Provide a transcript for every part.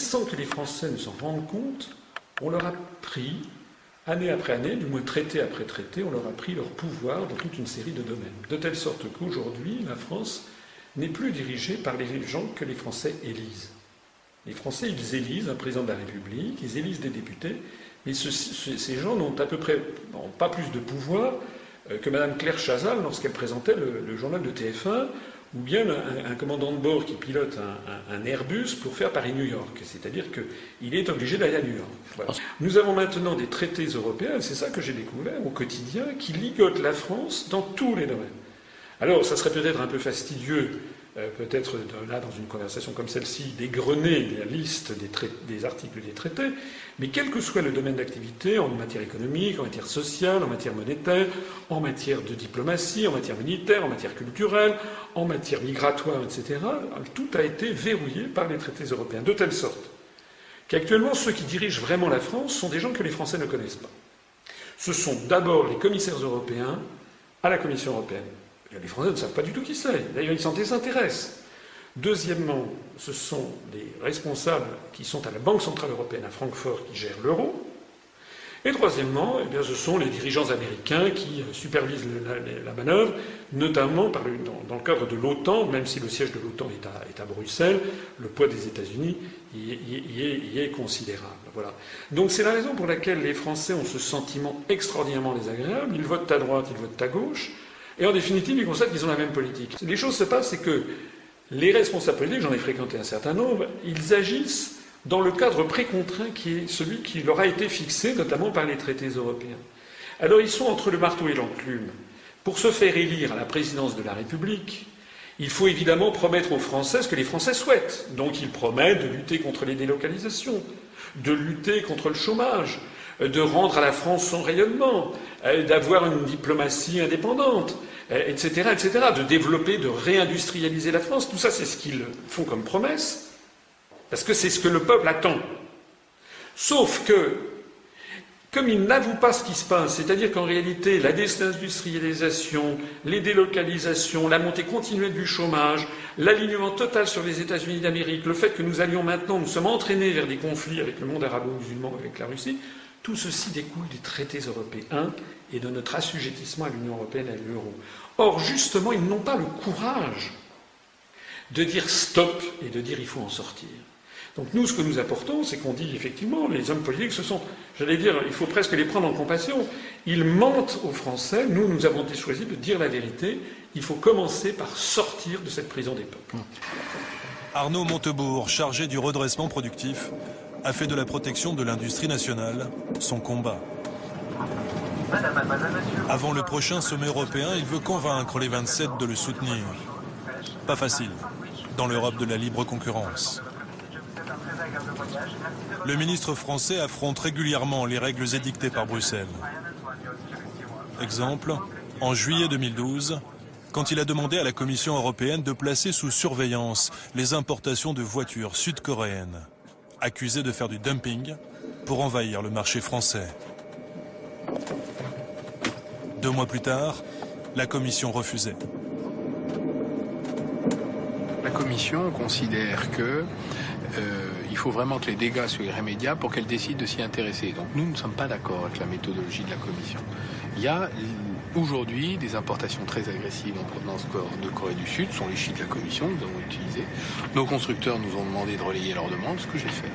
sans que les Français ne s'en rendent compte, on leur a pris, année après année, du moins traité après traité, on leur a pris leur pouvoir dans toute une série de domaines. De telle sorte qu'aujourd'hui, la France n'est plus dirigée par les gens que les Français élisent. Les Français, ils élisent un président de la République, ils élisent des députés, mais ces gens n'ont à peu près pas plus de pouvoir que Mme Claire Chazal lorsqu'elle présentait le journal de TF1, ou bien un commandant de bord qui pilote un Airbus pour faire Paris-New York. C'est-à-dire qu'il est obligé d'aller à New York. Voilà. Nous avons maintenant des traités européens, c'est ça que j'ai découvert au quotidien, qui ligotent la France dans tous les domaines. Alors, ça serait peut-être un peu fastidieux, peut-être là, dans une conversation comme celle-ci, d'égrener la liste des articles des traités, mais quel que soit le domaine d'activité, en matière économique, en matière sociale, en matière monétaire, en matière de diplomatie, en matière militaire, en matière culturelle, en matière migratoire, etc., tout a été verrouillé par les traités européens, de telle sorte qu'actuellement, ceux qui dirigent vraiment la France sont des gens que les Français ne connaissent pas. Ce sont d'abord les commissaires européens à la Commission européenne. Les Français ne savent pas du tout qui c'est. D'ailleurs, ils s'en désintéressent. Deuxièmement, ce sont des responsables qui sont à la Banque centrale européenne à Francfort qui gèrent l'euro. Et troisièmement, eh bien, ce sont les dirigeants américains qui supervisent la manœuvre, notamment dans le cadre de l'OTAN, même si le siège de l'OTAN est à Bruxelles, le poids des États-Unis y est considérable. Voilà. Donc c'est la raison pour laquelle les Français ont ce sentiment extraordinairement désagréable. Ils votent à droite, ils votent à gauche. Et en définitive, ils constatent qu'ils ont la même politique. Les choses se passent, c'est que les responsables politiques, j'en ai fréquenté un certain nombre, ils agissent dans le cadre précontrait qui est celui qui leur a été fixé, notamment par les traités européens. Alors ils sont entre le marteau et l'enclume. Pour se faire élire à la présidence de la République, il faut évidemment promettre aux Français ce que les Français souhaitent. Donc ils promettent de lutter contre les délocalisations, de lutter contre le chômage, de rendre à la France son rayonnement, d'avoir une diplomatie indépendante, etc., etc., de développer, de réindustrialiser la France. Tout ça, c'est ce qu'ils font comme promesse, parce que c'est ce que le peuple attend. Sauf que, comme ils n'avouent pas ce qui se passe, c'est-à-dire qu'en réalité, la désindustrialisation, les délocalisations, la montée continue du chômage, l'alignement total sur les États-Unis d'Amérique, le fait que nous sommes entraînés vers des conflits avec le monde arabo-musulman, avec la Russie, tout ceci découle des traités européens et de notre assujettissement à l'Union européenne et à l'euro. Or, justement, ils n'ont pas le courage de dire stop et de dire il faut en sortir. Donc nous, ce que nous apportons, c'est qu'on dit effectivement, les hommes politiques, ce sont, j'allais dire, il faut presque les prendre en compassion. Ils mentent aux Français. Nous avons choisi de dire la vérité. Il faut commencer par sortir de cette prison des peuples. Arnaud Montebourg, chargé du redressement productif, a fait de la protection de l'industrie nationale son combat. Avant le prochain sommet européen, il veut convaincre les 27 de le soutenir. Pas facile, dans l'Europe de la libre concurrence. Le ministre français affronte régulièrement les règles édictées par Bruxelles. Exemple, en juillet 2012, quand il a demandé à la Commission européenne de placer sous surveillance les importations de voitures sud-coréennes, accusées de faire du dumping pour envahir le marché français. 2 mois plus tard, la Commission refusait. La Commission considère que il faut vraiment que les dégâts soient irrémédiables pour qu'elle décide de s'y intéresser. Donc nous ne sommes pas d'accord avec la méthodologie de la Commission. Il y a aujourd'hui des importations très agressives en provenance de Corée du Sud, ce sont les chiffres de la Commission que nous avons utilisés. Nos constructeurs nous ont demandé de relayer leurs demandes, ce que j'ai fait.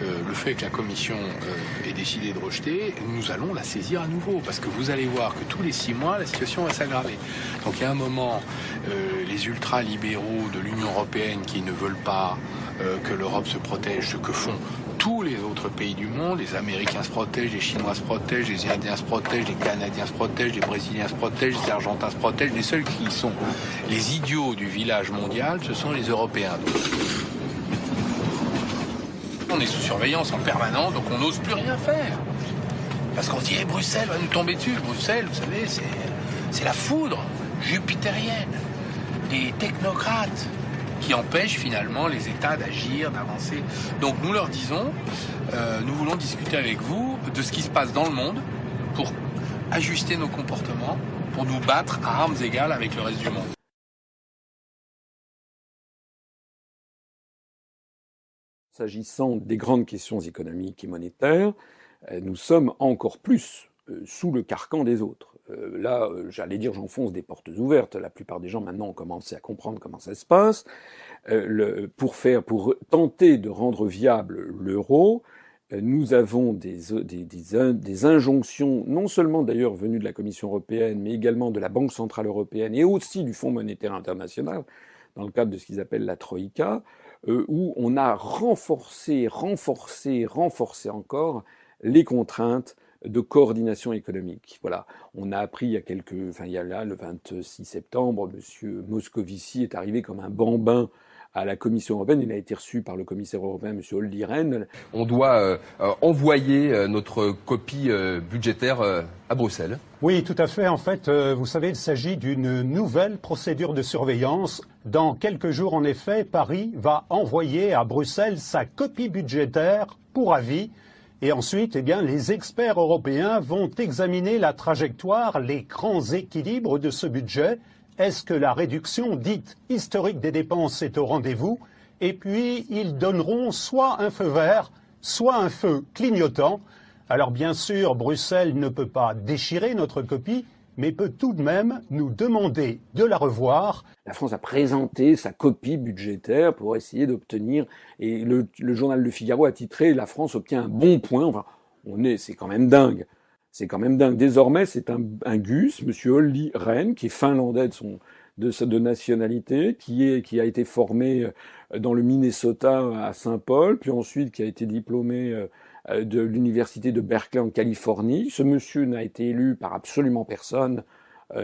Le fait que la Commission ait décidé de rejeter, nous allons la saisir à nouveau, parce que vous allez voir que tous les 6 mois, la situation va s'aggraver. Donc il y a un moment, les ultra-libéraux de l'Union européenne qui ne veulent pas que l'Europe se protège, ce que font tous les autres pays du monde, les Américains se protègent, les Chinois se protègent, les Indiens se protègent, les Canadiens se protègent, les Brésiliens se protègent, les Argentins se protègent, les seuls qui sont les idiots du village mondial, ce sont les Européens. On est sous surveillance en permanence, donc on n'ose plus rien faire. Parce qu'on se dit, Bruxelles va nous tomber dessus. Bruxelles, vous savez, c'est la foudre jupitérienne des technocrates qui empêchent finalement les États d'agir, d'avancer. Donc nous leur disons, nous voulons discuter avec vous de ce qui se passe dans le monde pour ajuster nos comportements, pour nous battre à armes égales avec le reste du monde. S'agissant des grandes questions économiques et monétaires, nous sommes encore plus sous le carcan des autres. Là, j'allais dire, j'enfonce des portes ouvertes. La plupart des gens maintenant ont commencé à comprendre comment ça se passe. Pour tenter de rendre viable l'euro, nous avons des injonctions, non seulement d'ailleurs venues de la Commission européenne, mais également de la Banque centrale européenne et aussi du Fonds monétaire international, dans le cadre de ce qu'ils appellent la Troïka, où on a renforcé encore les contraintes de coordination économique. Voilà. On a appris il y a là, le 26 septembre, M. Moscovici est arrivé comme un bambin à la Commission européenne. Il a été reçu par le commissaire européen, M. Olli Rehn. On doit envoyer notre copie budgétaire à Bruxelles. Oui, tout à fait. En fait, vous savez, il s'agit d'une nouvelle procédure de surveillance. Dans quelques jours, en effet, Paris va envoyer à Bruxelles sa copie budgétaire pour avis. Et ensuite, les experts européens vont examiner la trajectoire, les grands équilibres de ce budget. Est-ce que la réduction dite historique des dépenses est au rendez-vous? Et puis, ils donneront soit un feu vert, soit un feu clignotant. Alors bien sûr, Bruxelles ne peut pas déchirer notre copie, mais peut tout de même nous demander de la revoir. La France a présenté sa copie budgétaire pour essayer d'obtenir, et le journal Le Figaro a titré « La France obtient un bon point ». Enfin, c'est quand même dingue. Désormais, c'est un Gus, M. Olli Rehn, qui est finlandais de nationalité, qui a été formé dans le Minnesota à Saint-Paul, puis ensuite qui a été diplômé de l'université de Berkeley en Californie. Ce monsieur n'a été élu par absolument personne,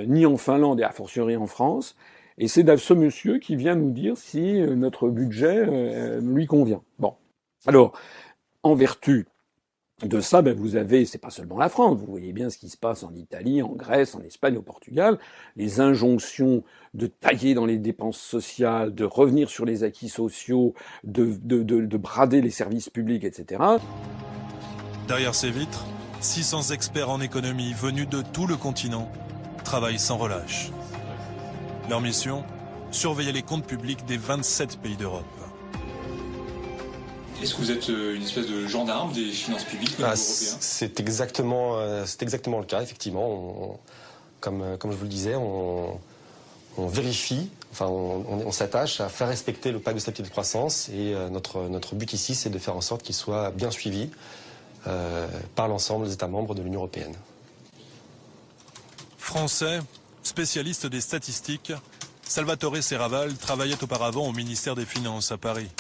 ni en Finlande et a fortiori en France. Et c'est ce monsieur qui vient nous dire si notre budget lui convient. Bon. Alors, en vertu de ça, vous avez, c'est pas seulement la France, vous voyez bien ce qui se passe en Italie, en Grèce, en Espagne, au Portugal, les injonctions de tailler dans les dépenses sociales, de revenir sur les acquis sociaux, de brader les services publics, etc. Derrière ces vitres, 600 experts en économie venus de tout le continent travaillent sans relâche. Leur mission, surveiller les comptes publics des 27 pays d'Europe. Est-ce que vous êtes une espèce de gendarme des finances publiques au niveau européen ? C'est exactement le cas, effectivement. Comme je vous le disais, on vérifie, on s'attache à faire respecter le pacte de stabilité et de croissance. Et notre but ici, c'est de faire en sorte qu'il soit bien suivi par l'ensemble des États membres de l'Union européenne. Français, spécialiste des statistiques, Salvatore Serravalle travaillait auparavant au ministère des Finances à Paris.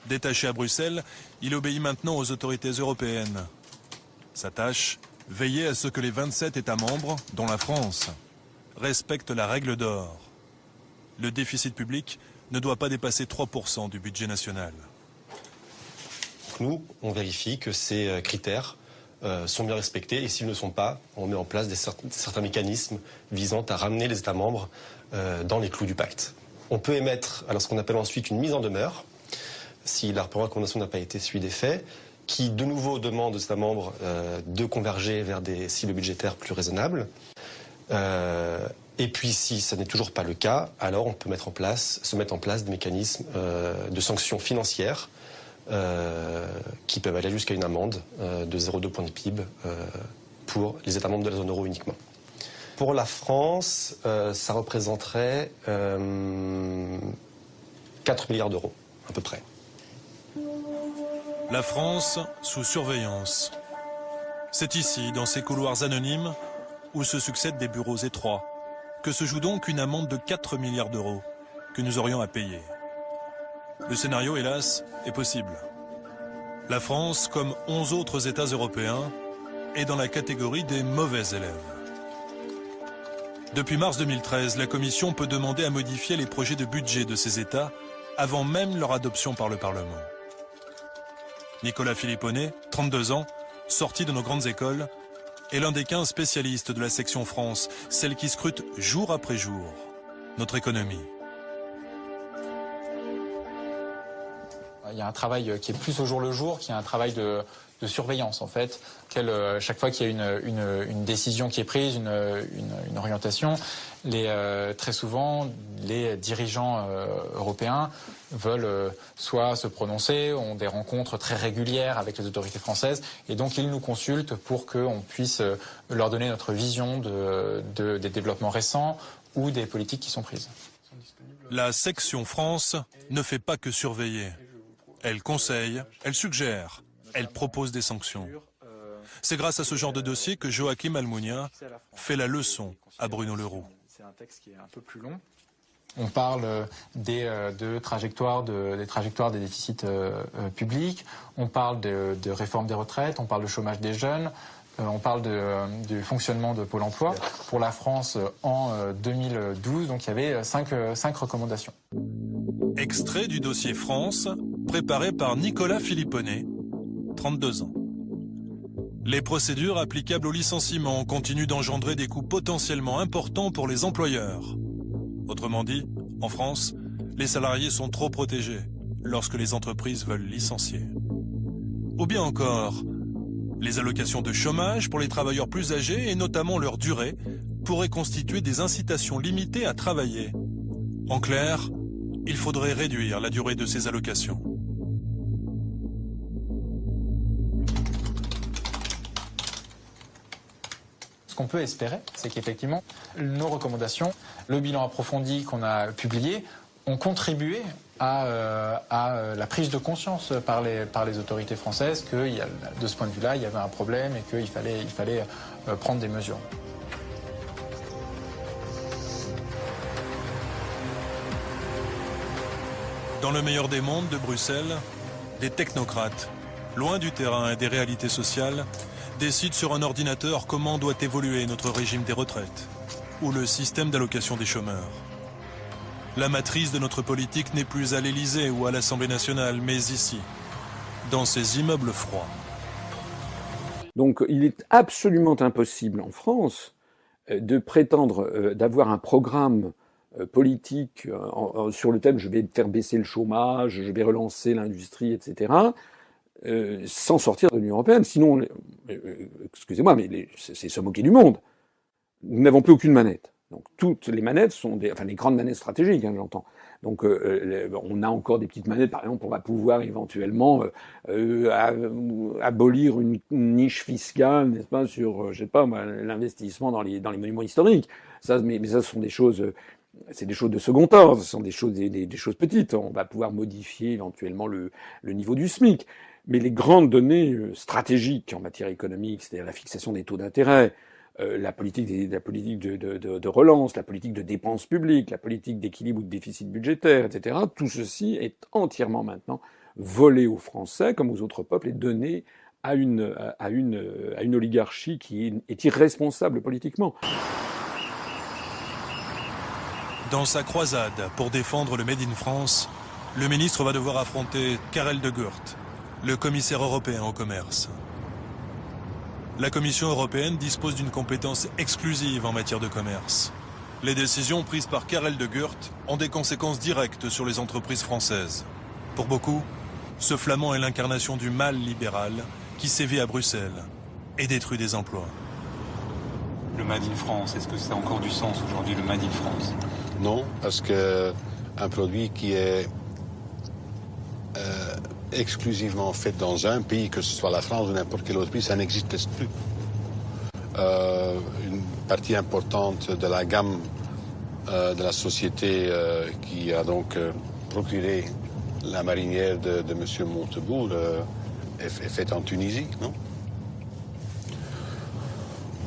Détaché à Bruxelles, il obéit maintenant aux autorités européennes. Sa tâche, veiller à ce que les 27 États membres, dont la France, respectent la règle d'or. Le déficit public ne doit pas dépasser 3% du budget national. Nous, on vérifie que ces critères sont bien respectés et s'ils ne le sont pas, on met en place certains mécanismes visant à ramener les États membres dans les clous du pacte. On peut émettre alors ce qu'on appelle ensuite une mise en demeure, si la recommandation n'a pas été suivie des faits, qui de nouveau demande aux États membres de converger vers des cibles budgétaires plus raisonnables. Et puis si ça n'est toujours pas le cas, alors on peut se mettre en place des mécanismes de sanctions financières qui peuvent aller jusqu'à une amende de 0,2 points de PIB pour les États membres de la zone euro uniquement. Pour la France, ça représenterait 4 milliards d'euros, à peu près. La France sous surveillance. C'est ici, dans ces couloirs anonymes, où se succèdent des bureaux étroits, que se joue donc une amende de 4 milliards d'euros que nous aurions à payer. Le scénario, hélas, est possible. La France, comme 11 autres États européens, est dans la catégorie des mauvais élèves. Depuis mars 2013, la Commission peut demander à modifier les projets de budget de ces États avant même leur adoption par le Parlement. Nicolas Philippone, 32 ans, sorti de nos grandes écoles, est l'un des 15 spécialistes de la section France, celle qui scrute jour après jour notre économie. Il y a un travail qui est plus au jour le jour, qui est un travail de surveillance en fait. Chaque fois qu'il y a une décision qui est prise, une orientation, très souvent les dirigeants européens veulent soit se prononcer, ont des rencontres très régulières avec les autorités françaises, et donc ils nous consultent pour qu'on puisse leur donner notre vision des développements récents ou des politiques qui sont prises. La section France ne fait pas que surveiller. Elle conseille, elle suggère, elle propose des sanctions. C'est grâce à ce genre de dossier que Joachim Almunia fait la leçon à Bruno Le Roux. C'est un texte qui est un peu plus long. On parle des trajectoires des déficits publics, on parle de réforme des retraites, on parle de chômage des jeunes, on parle du fonctionnement de Pôle emploi. Pour la France, en 2012, donc il y avait cinq recommandations. Extrait du dossier France, préparé par Nicolas Philipponet, 32 ans. Les procédures applicables au licenciement continuent d'engendrer des coûts potentiellement importants pour les employeurs. Autrement dit, en France, les salariés sont trop protégés lorsque les entreprises veulent licencier. Ou bien encore, les allocations de chômage pour les travailleurs plus âgés et notamment leur durée pourraient constituer des incitations limitées à travailler. En clair, il faudrait réduire la durée de ces allocations. Ce qu'on peut espérer, c'est qu'effectivement, nos recommandations, le bilan approfondi qu'on a publié, ont contribué à la prise de conscience par les autorités françaises que de ce point de vue-là, il y avait un problème et qu'il fallait prendre des mesures. Dans le meilleur des mondes de Bruxelles, des technocrates, loin du terrain et des réalités sociales, décident sur un ordinateur comment doit évoluer notre régime des retraites ou le système d'allocation des chômeurs. La matrice de notre politique n'est plus à l'Élysée ou à l'Assemblée nationale, mais ici, dans ces immeubles froids. Donc il est absolument impossible en France de prétendre d'avoir un programme politique sur le thème « je vais faire baisser le chômage, je vais relancer l'industrie, etc. » sans sortir de l'Union européenne. Sinon, excusez-moi, mais c'est se moquer du monde. Nous n'avons plus aucune manette. Donc toutes les manettes sont les grandes manettes stratégiques, hein, j'entends. Donc on a encore des petites manettes, par exemple, on va pouvoir éventuellement abolir une niche fiscale, n'est-ce pas, sur, je sais pas, l'investissement dans les monuments historiques. Ça, mais ça, ce sont des choses, c'est des choses de second ordre, ce sont des choses petites. On va pouvoir modifier éventuellement le niveau du SMIC. Mais les grandes données stratégiques en matière économique, c'est-à-dire la fixation des taux d'intérêt, la politique de relance, la politique de dépenses publiques, la politique d'équilibre ou de déficit budgétaire, etc. Tout ceci est entièrement maintenant volé aux Français comme aux autres peuples et donné à une oligarchie qui est irresponsable politiquement. Dans sa croisade pour défendre le Made in France, le ministre va devoir affronter Karel de Gucht, le commissaire européen au commerce. La Commission européenne dispose d'une compétence exclusive en matière de commerce. Les décisions prises par Karel de Gucht ont des conséquences directes sur les entreprises françaises. Pour beaucoup, ce flamand est l'incarnation du mal libéral qui sévit à Bruxelles et détruit des emplois. Le Made in France, est-ce que ça a encore du sens aujourd'hui, le Made in France? Non, parce que un produit qui est exclusivement fait dans un pays, que ce soit la France ou n'importe quel autre pays, ça n'existe plus. Une partie importante de la gamme de la société qui a donc procuré la marinière de M. Montebourg est faite en Tunisie, non?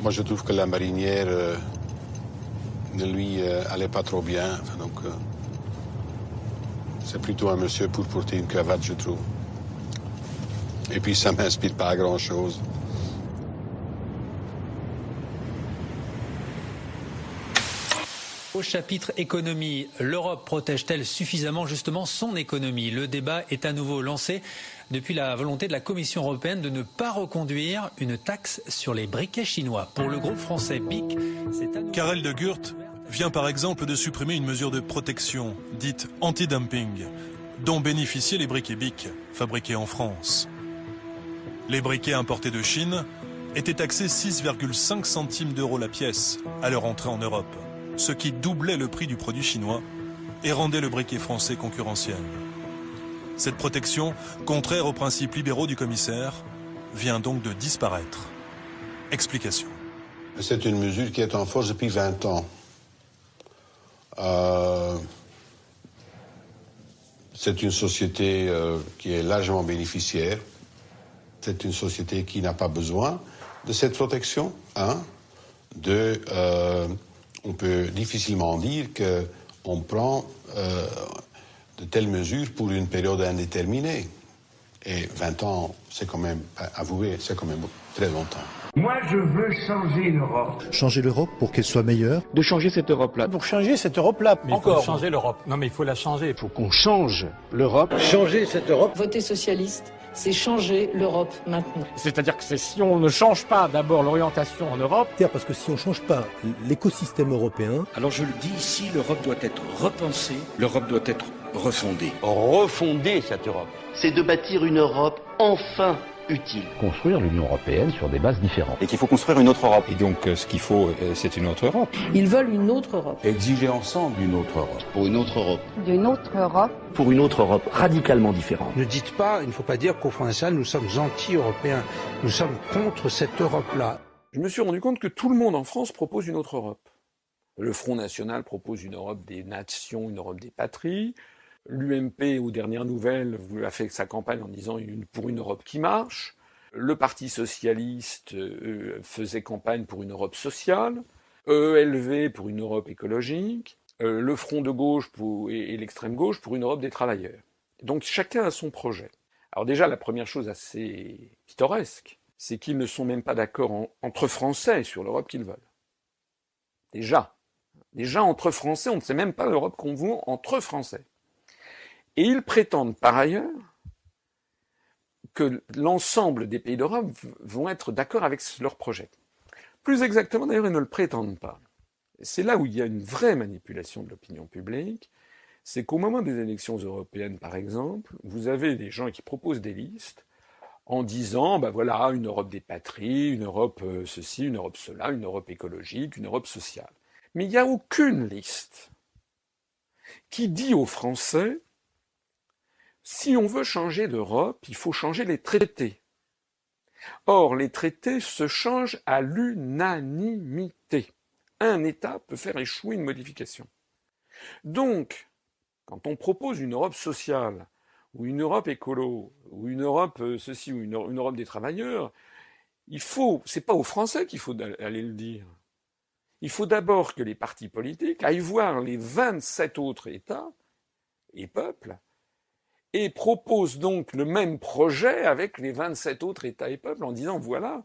Moi, je trouve que la marinière ne lui allait pas trop bien. Enfin, donc, c'est plutôt un monsieur pour porter une cravate, je trouve. Et puis, ça m'inspire pas à grand-chose. Au chapitre économie, l'Europe protège-t-elle suffisamment justement son économie? Le débat est à nouveau lancé depuis la volonté de la Commission européenne de ne pas reconduire une taxe sur les briquets chinois. Pour le groupe français BIC, c'est à nouveau... Karel de Gucht vient par exemple de supprimer une mesure de protection, dite anti-dumping, dont bénéficiaient les briquets BIC, fabriqués en France. Les briquets importés de Chine étaient taxés 6,5 centimes d'euros la pièce à leur entrée en Europe, ce qui doublait le prix du produit chinois et rendait le briquet français concurrentiel. Cette protection, contraire aux principes libéraux du commissaire, vient donc de disparaître. Explication. C'est une mesure qui est en force depuis 20 ans. C'est une société qui est largement bénéficiaire. C'est une société qui n'a pas besoin de cette protection. On peut difficilement dire qu'on prend de telles mesures pour une période indéterminée. Et 20 ans, c'est quand même, avouez, c'est quand même très longtemps. Moi, je veux changer l'Europe. Changer l'Europe pour qu'elle soit meilleure. De changer cette Europe-là. Pour changer cette Europe-là. Mais encore. Il faut changer l'Europe. Non, mais il faut la changer. Il faut qu'on change l'Europe. Changer cette Europe. Voter socialiste, c'est changer l'Europe maintenant. C'est-à-dire que si on ne change pas d'abord l'orientation en Europe... Parce que si on ne change pas l'écosystème européen... Alors je le dis ici, l'Europe doit être repensée, l'Europe doit être refondée. Refonder cette Europe. C'est de bâtir une Europe enfin utile. Construire l'Union européenne sur des bases différentes. Et qu'il faut construire une autre Europe. Et donc ce qu'il faut, c'est une autre Europe. Ils veulent une autre Europe. Exiger ensemble une autre Europe. Pour une autre Europe. D'une autre Europe. Pour une autre Europe radicalement différente. Ne dites pas, il ne faut pas dire qu'au fond de ça, nous sommes anti-européens. Nous sommes contre cette Europe-là. Je me suis rendu compte que tout le monde en France propose une autre Europe. Le Front National propose une Europe des nations, une Europe des patries. L'UMP, aux dernières nouvelles, a fait sa campagne en disant pour une Europe qui marche. Le Parti socialiste faisait campagne pour une Europe sociale. ELV pour une Europe écologique. Le Front de gauche et l'extrême gauche pour une Europe des travailleurs. Donc chacun a son projet. Alors déjà, la première chose assez pittoresque, c'est qu'ils ne sont même pas d'accord entre Français sur l'Europe qu'ils veulent. Déjà entre Français, on ne sait même pas l'Europe qu'on veut entre Français. Et ils prétendent par ailleurs que l'ensemble des pays d'Europe vont être d'accord avec leur projet. Plus exactement, d'ailleurs, ils ne le prétendent pas. C'est là où il y a une vraie manipulation de l'opinion publique, c'est qu'au moment des élections européennes, par exemple, vous avez des gens qui proposent des listes en disant, voilà, une Europe des patries, une Europe ceci, une Europe cela, une Europe écologique, une Europe sociale. Mais il n'y a aucune liste qui dit aux Français, si on veut changer d'Europe, il faut changer les traités. Or, les traités se changent à l'unanimité. Un État peut faire échouer une modification. Donc, quand on propose une Europe sociale, ou une Europe écolo, ou une Europe ceci, ou une Europe des travailleurs, c'est pas aux Français qu'il faut aller le dire. Il faut d'abord que les partis politiques aillent voir les 27 autres États et peuples, et propose donc le même projet avec les 27 autres États et peuples en disant, voilà,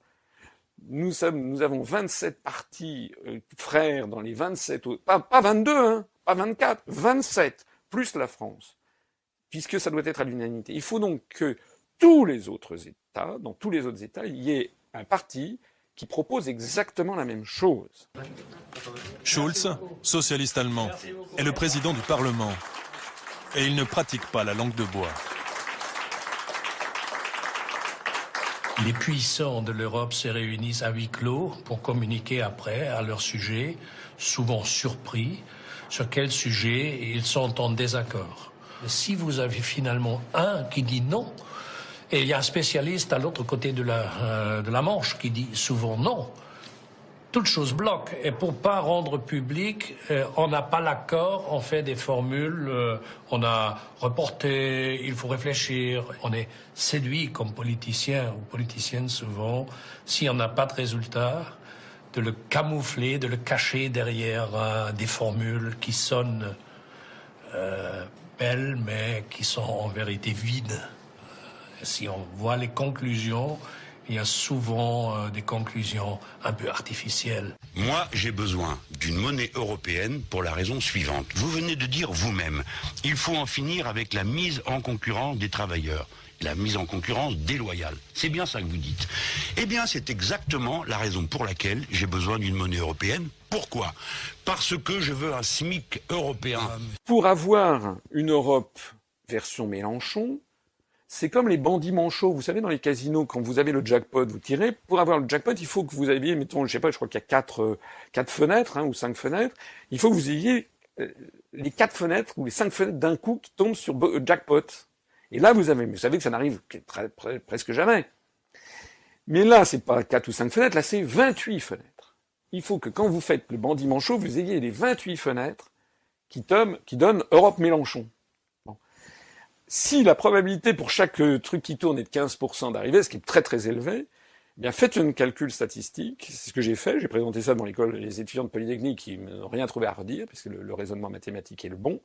nous avons 27 partis frères dans les 27 autres, pas 22, pas 24, 27, plus la France, puisque ça doit être à l'unanimité. Il faut donc que tous les autres États, dans tous les autres États, il y ait un parti qui propose exactement la même chose. Schulz, socialiste allemand, est le président du Parlement. Et il ne pratique pas la langue de bois. Les puissants de l'Europe se réunissent à huis clos pour communiquer après à leur sujet, souvent surpris, sur quel sujet ils sont en désaccord. Si vous avez finalement un qui dit non, et il y a un spécialiste à l'autre côté de la Manche qui dit souvent non, toute chose bloque. Et pour pas rendre public, on n'a pas l'accord, on fait des formules, on a reporté, il faut réfléchir. On est séduit comme politicien ou politicienne souvent, si on n'a pas de résultat, de le camoufler, de le cacher derrière des formules qui sonnent belles, mais qui sont en vérité vides. Si on voit les conclusions, il y a souvent des conclusions un peu artificielles. Moi, j'ai besoin d'une monnaie européenne pour la raison suivante. Vous venez de dire vous-même, il faut en finir avec la mise en concurrence des travailleurs, la mise en concurrence déloyale. C'est bien ça que vous dites. Eh bien, c'est exactement la raison pour laquelle j'ai besoin d'une monnaie européenne. Pourquoi ? Parce que je veux un SMIC européen. Pour avoir une Europe version Mélenchon, c'est comme les bandits manchots. Vous savez, dans les casinos, quand vous avez le jackpot, vous tirez. Pour avoir le jackpot, il faut que vous ayez, mettons, je sais pas, je crois qu'il y a 4 fenêtres, ou 5 fenêtres. Il faut que vous ayez les 4 fenêtres ou les 5 fenêtres d'un coup qui tombent sur jackpot. Et là, vous savez que ça n'arrive presque jamais. Mais là, c'est pas 4 ou 5 fenêtres, là, c'est 28 fenêtres. Il faut que quand vous faites le bandit manchot, vous ayez les 28 fenêtres qui donnent Europe Mélenchon. Si la probabilité pour chaque truc qui tourne est de 15% d'arriver, ce qui est très très élevé, eh bien faites un calcul statistique, c'est ce que j'ai fait, j'ai présenté ça dans l'école, les étudiants de Polytechnique qui n'ont rien trouvé à redire, puisque le raisonnement mathématique est le bon,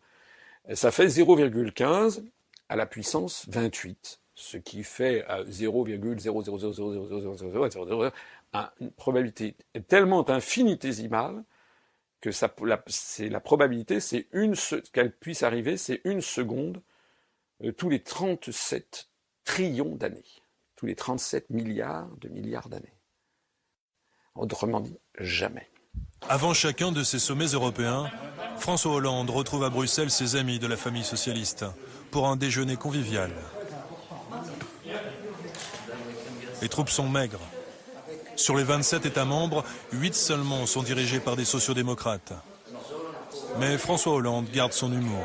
ça fait 0,15 à la puissance 28, ce qui fait 0,000000000 une probabilité tellement infinitésimale que la probabilité, qu'elle puisse arriver, c'est 1 seconde tous les 37 trillions d'années, tous les 37 milliards d'années. Autrement dit, jamais. Avant chacun de ces sommets européens, François Hollande retrouve à Bruxelles ses amis de la famille socialiste pour un déjeuner convivial. Les troupes sont maigres. Sur les 27 États membres, 8 seulement sont dirigés par des sociodémocrates. Mais François Hollande garde son humour.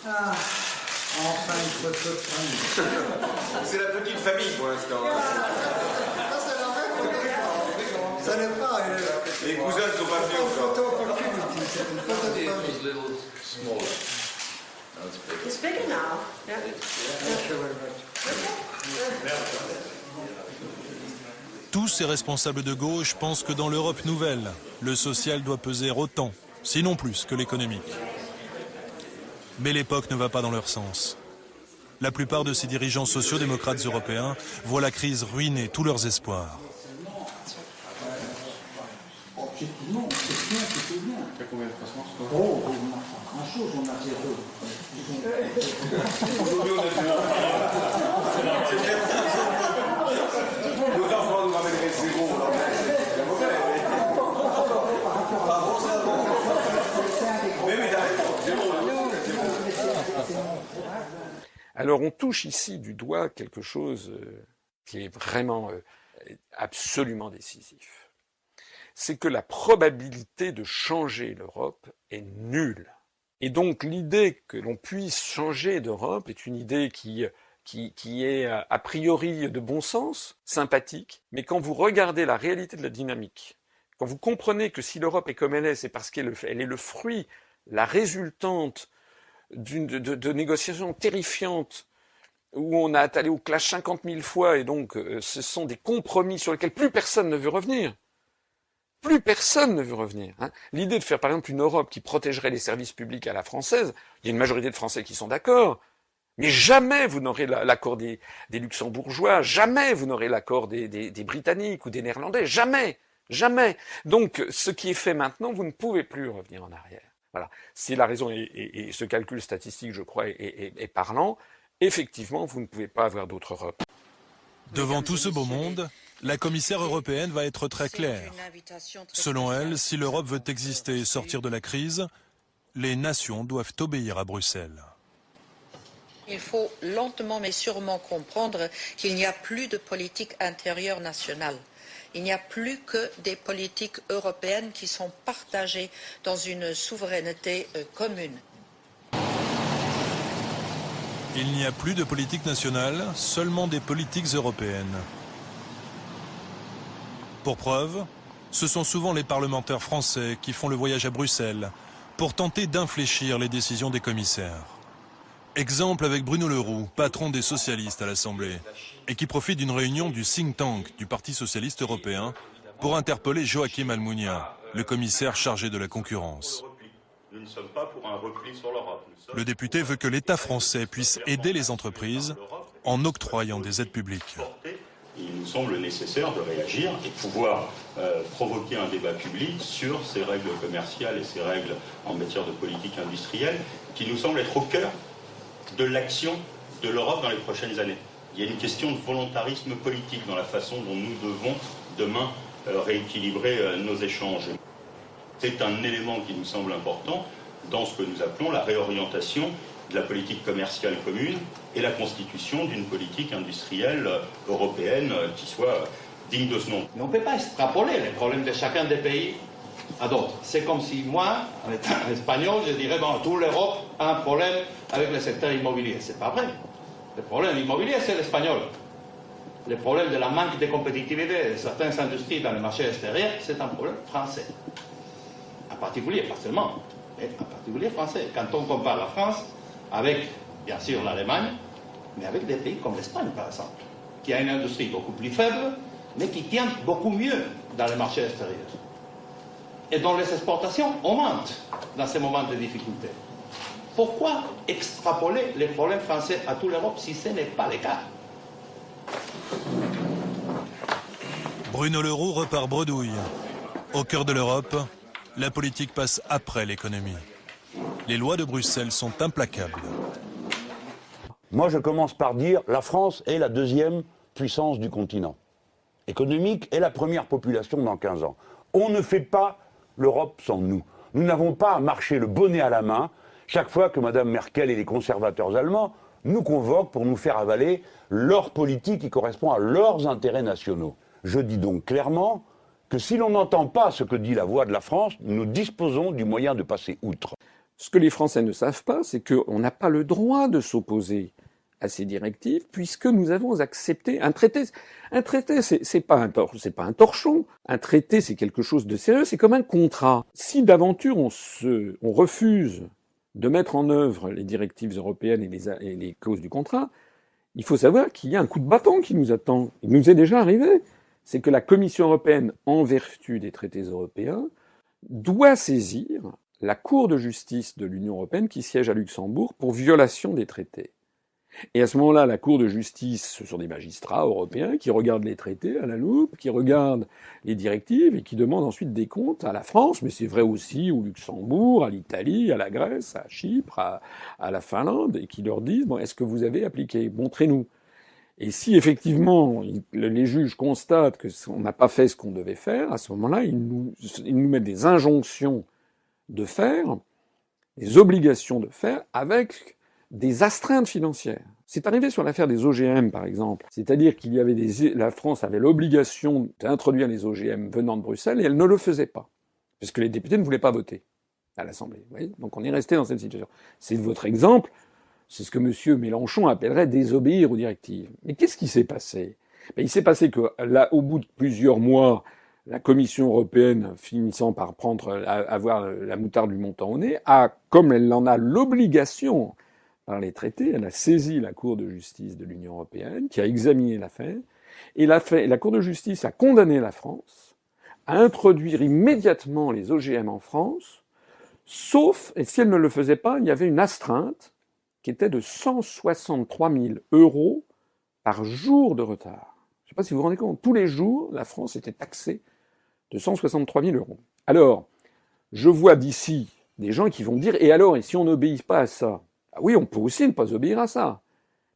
Ah, enfin une photo de famille. C'est la petite famille pour l'instant. Ça n'est pas. Les cousins ne sont pas venus encore. C'est une photo de famille. It's bigger now. Yeah. Tous ces responsables de gauche pensent que dans l'Europe nouvelle, le social doit peser autant, sinon plus, que l'économique. Mais l'époque ne va pas dans leur sens. La plupart de ces dirigeants sociaux-démocrates européens voient la crise ruiner tous leurs espoirs. Objectivement, c'est bien, c'était bien. T'as combien de croissance, toi? Oh, on n'a pas grand-chose, on a 0. Aujourd'hui, on a 0. Nos enfants nous ramèneraient 0. Alors on touche ici du doigt quelque chose qui est vraiment absolument décisif. C'est que la probabilité de changer l'Europe est nulle. Et donc l'idée que l'on puisse changer d'Europe est une idée qui est a priori de bon sens, sympathique, mais quand vous regardez la réalité de la dynamique, quand vous comprenez que si l'Europe est comme elle est, c'est parce qu'elle est le fruit, la résultante de négociations terrifiantes où on a allé au clash 50 000 fois et donc ce sont des compromis sur lesquels plus personne ne veut revenir. Plus personne ne veut revenir. L'idée de faire par exemple une Europe qui protégerait les services publics à la française, il y a une majorité de Français qui sont d'accord, mais jamais vous n'aurez l'accord des Luxembourgeois, jamais vous n'aurez l'accord des Britanniques ou des Néerlandais, jamais, jamais. Donc ce qui est fait maintenant, vous ne pouvez plus revenir en arrière. Voilà, c'est la raison, et ce calcul statistique, je crois, est parlant. Effectivement, vous ne pouvez pas avoir d'autre Europe. Devant tout ce beau monde, la commissaire européenne va être très claire. Selon elle, si l'Europe veut exister et sortir de la crise, les nations doivent obéir à Bruxelles. Il faut lentement mais sûrement comprendre qu'il n'y a plus de politique intérieure nationale. Il n'y a plus que des politiques européennes qui sont partagées dans une souveraineté commune. Il n'y a plus de politique nationale, seulement des politiques européennes. Pour preuve, ce sont souvent les parlementaires français qui font le voyage à Bruxelles pour tenter d'infléchir les décisions des commissaires. Exemple avec Bruno Le Roux, patron des socialistes à l'Assemblée, et qui profite d'une réunion du think tank du Parti socialiste européen pour interpeller Joachim Almunia, le commissaire chargé de la concurrence. Nous ne sommes pas pour un repli sur l'Europe. Le député veut que l'État français puisse aider les entreprises en octroyant des aides publiques. Il nous semble nécessaire de réagir et de pouvoir provoquer un débat public sur ces règles commerciales et ces règles en matière de politique industrielle qui nous semblent être au cœur de l'action de l'Europe dans les prochaines années. Il y a une question de volontarisme politique dans la façon dont nous devons demain rééquilibrer nos échanges. C'est un élément qui nous semble important dans ce que nous appelons la réorientation de la politique commerciale commune et la constitution d'une politique industrielle européenne qui soit digne de ce nom. Mais on ne peut pas extrapoler les problèmes de chacun des pays à d'autres. C'est comme si moi, en étant espagnol, je dirais, bon, toute l'Europe a un problème avec le secteur immobilier. C'est pas vrai. Le problème immobilier, c'est l'espagnol. Le problème de la manque de compétitivité de certaines industries dans le marché extérieur, c'est un problème français. En particulier, pas seulement, mais en particulier français. Quand on compare la France avec, bien sûr, l'Allemagne, mais avec des pays comme l'Espagne, par exemple, qui a une industrie beaucoup plus faible, mais qui tient beaucoup mieux dans le marché extérieur. Et dont les exportations augmentent dans ces moments de difficulté. Pourquoi extrapoler les problèmes français à toute l'Europe si ce n'est pas le cas? Bruno Le Roux repart bredouille. Au cœur de l'Europe, la politique passe après l'économie. Les lois de Bruxelles sont implacables. Moi, je commence par dire la France est la deuxième puissance du continent économique et la première population dans 15 ans. On ne fait pas l'Europe sans nous. Nous n'avons pas à marcher le bonnet à la main chaque fois que Mme Merkel et les conservateurs allemands nous convoquent pour nous faire avaler leur politique qui correspond à leurs intérêts nationaux. Je dis donc clairement que si l'on n'entend pas ce que dit la voix de la France, nous disposons du moyen de passer outre. Ce que les Français ne savent pas, c'est qu'on n'a pas le droit de s'opposer à ces directives, puisque nous avons accepté un traité. Un traité, c'est pas un torchon. Un traité, c'est quelque chose de sérieux, c'est comme un contrat. Si d'aventure on refuse de mettre en œuvre les directives européennes et les clauses du contrat, il faut savoir qu'il y a un coup de bâton qui nous attend. Il nous est déjà arrivé. C'est que la Commission européenne, en vertu des traités européens, doit saisir la Cour de justice de l'Union européenne qui siège à Luxembourg pour violation des traités. Et à ce moment-là, la Cour de justice, ce sont des magistrats européens qui regardent les traités à la loupe, qui regardent les directives et qui demandent ensuite des comptes à la France, mais c'est vrai aussi au Luxembourg, à l'Italie, à la Grèce, à Chypre, à la Finlande, et qui leur disent, bon, est-ce que vous avez appliqué? Montrez-nous. Et si effectivement les juges constatent qu'on n'a pas fait ce qu'on devait faire, à ce moment-là, ils nous mettent des injonctions de faire, des obligations de faire, avec des astreintes financières. C'est arrivé sur l'affaire des OGM, par exemple. C'est-à-dire qu'il y avait la France avait l'obligation d'introduire les OGM venant de Bruxelles et elle ne le faisait pas. Parce que les députés ne voulaient pas voter à l'Assemblée. Vous voyez ? Donc on est resté dans cette situation. C'est votre exemple. C'est ce que M. Mélenchon appellerait désobéir aux directives. Mais qu'est-ce qui s'est passé ? Il s'est passé que là, au bout de plusieurs mois, la Commission européenne, finissant par avoir la moutarde du montant au nez, comme elle en a l'obligation par les traités, elle a saisi la Cour de justice de l'Union européenne, qui a examiné l'affaire, et la Cour de justice a condamné la France à introduire immédiatement les OGM en France, sauf, et si elle ne le faisait pas, il y avait une astreinte qui était de 163 000 € par jour de retard. Je ne sais pas si vous vous rendez compte, tous les jours, la France était taxée de 163 000 €. Alors, je vois d'ici des gens qui vont dire, et alors, et si on n'obéit pas à ça? Ah oui, on peut aussi ne pas obéir à ça.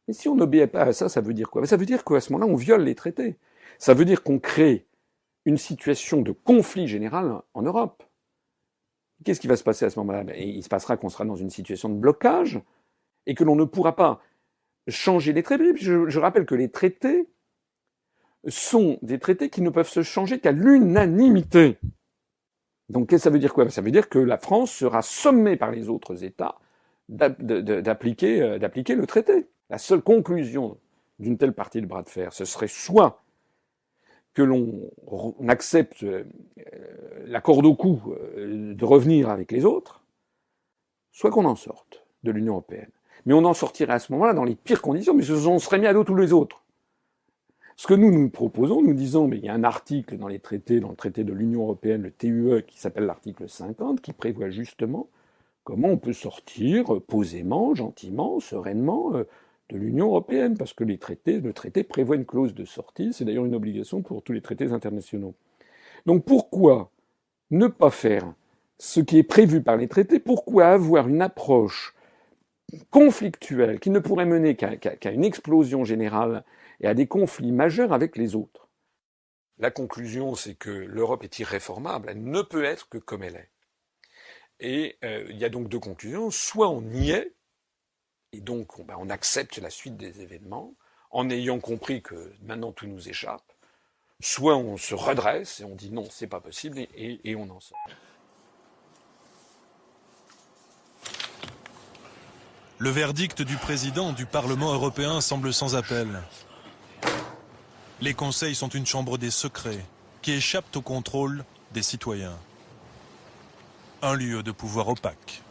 Mais si on n'obéit pas à ça, ça veut dire quoi? Ça veut dire qu'à ce moment-là, on viole les traités. Ça veut dire qu'on crée une situation de conflit général en Europe. Qu'est-ce qui va se passer à ce moment-là? Il se passera qu'on sera dans une situation de blocage et que l'on ne pourra pas changer les traités. Je rappelle que les traités sont des traités qui ne peuvent se changer qu'à l'unanimité. Donc ça veut dire quoi? Ça veut dire que la France sera sommée par les autres États d'appliquer le traité. La seule conclusion d'une telle partie de bras de fer, ce serait soit que l'on accepte la corde au cou de revenir avec les autres, soit qu'on en sorte de l'Union européenne. Mais on en sortirait à ce moment-là dans les pires conditions, mais on serait mis à dos tous les autres. Ce que nous proposons, nous disons, mais il y a un article dans le traité de l'Union européenne, le TUE, qui s'appelle l'article 50, qui prévoit justement comment on peut sortir posément, gentiment, sereinement de l'Union européenne, parce que le traité prévoit une clause de sortie, c'est d'ailleurs une obligation pour tous les traités internationaux. Donc pourquoi ne pas faire ce qui est prévu par les traités? Pourquoi avoir une approche conflictuelle qui ne pourrait mener qu'à une explosion générale et à des conflits majeurs avec les autres? La conclusion, c'est que l'Europe est irréformable, elle ne peut être que comme elle est. Et il y a donc deux conclusions. Soit on y est, et donc on accepte la suite des événements, en ayant compris que maintenant tout nous échappe, soit on se redresse et on dit non, c'est pas possible, et on en sort. Le verdict du président du Parlement européen semble sans appel. Les conseils sont une chambre des secrets qui échappent au contrôle des citoyens. Un lieu de pouvoir opaque.